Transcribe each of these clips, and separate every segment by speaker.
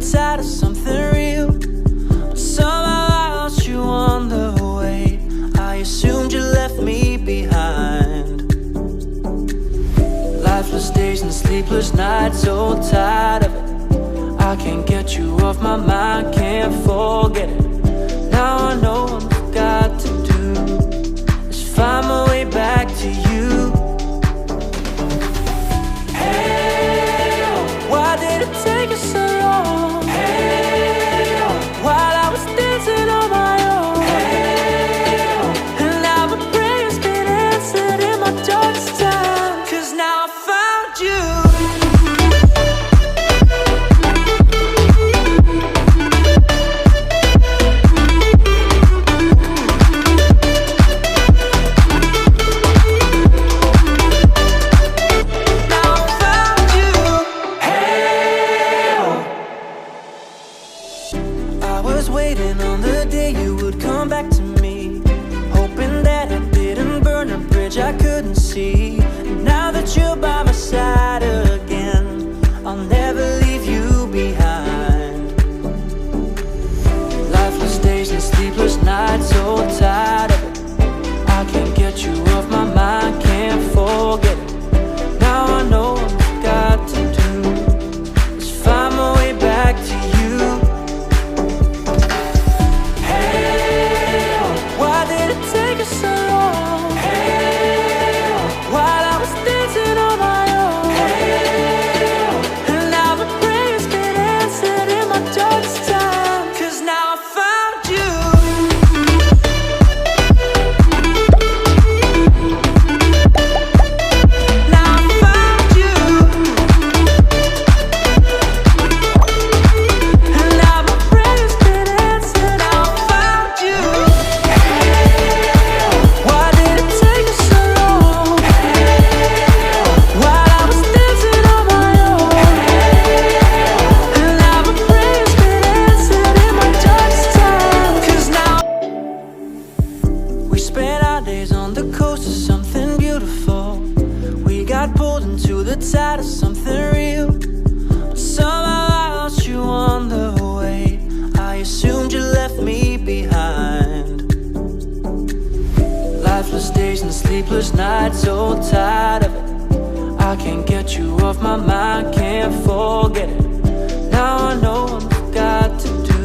Speaker 1: tide of something real. But somehow I lost you on the way. I assumed you left me behind. Lifeless days and sleepless nights, so tired of it. I can't get you off my mind, can't forget it. Now I know what I've got to do is find my way back to you. Hey, oh, why did it take us so long? Hey, oh, while I was dancing on my own. Hey, oh, and now my prayers get answered in my darkest time. 'Cause now I found you. I couldn't see. And now that you're by my side again, I'll never leave you behind. Lifeless days and sleepless nights, so tired of it. I can't get you off my mind, can't forget it. Now I know what I've got to do is find my way back to you. Hey, oh, why did it take us so long? While I was dancing on my own. Hey, and now my prayers get answered in my darkest time. 'Cause now I found you. Now I found you. And now my prayers get answered. Now I found you. Why did it take us so long? While I was dancing on my own. And now my prayers get answered in my darkest time. 'Cause now we spent our days on the coast of something beautiful. We got pulled into the tide of something real. But somehow I lost you on the way. I assumed you left me behind. Lifeless days and sleepless nights, so tired of it. I can't get you off my mind, can't forget it. Now I know what I've got to do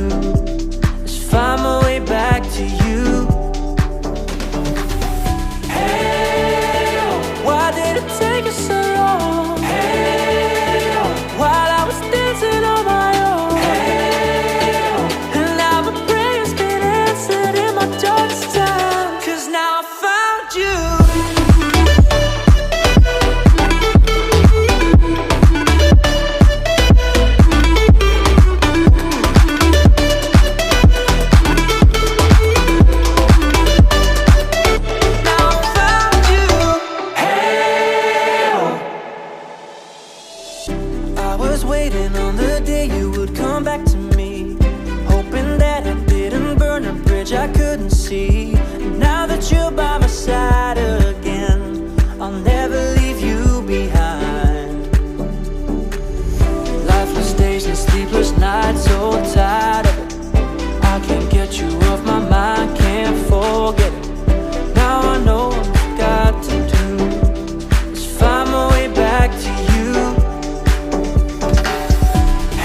Speaker 1: is find my way back to you. Hey, oh, why did it take us so long? Hey, oh, while I was dancing on my own. Hey, oh, and now my prayers get answered in my darkest time. 'Cause now I found you. I couldn't see. And now that you're by my side again, I'll never leave you behind. Lifeless days and sleepless nights, so tired of it. I can't get you off my mind, can't forget it. Now I know what I've got to do is find my way back to you.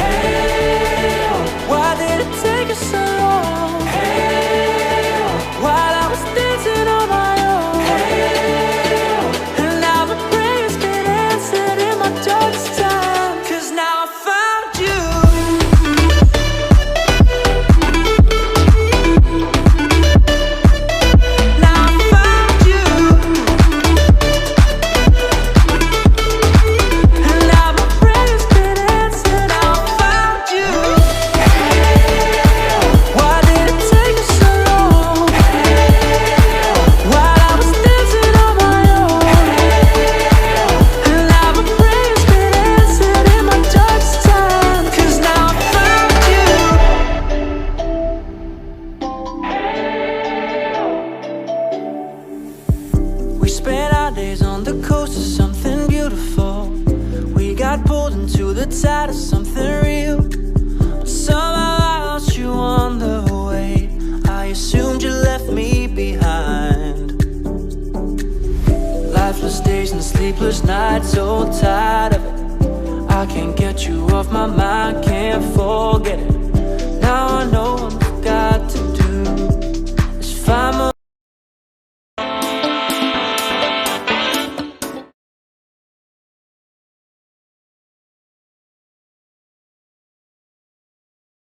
Speaker 1: Hey, oh, why did it take us so long? While I was dancing on my own. Hey, and now my prayers get answered in my darkest time. 'Cause now I found you. Now I found you. And now my prayers get answered. Now I found you. Why did it take us so long? While I was dancing on my own. And now my prayers get answered in my darkest time. 'Cause now I found you. We spent our days on the coast of something beautiful. We got pulled into the tide of something real. But days and sleepless nights, so tired of it. I can't get you off my mind, can't forget it. Now I know I'm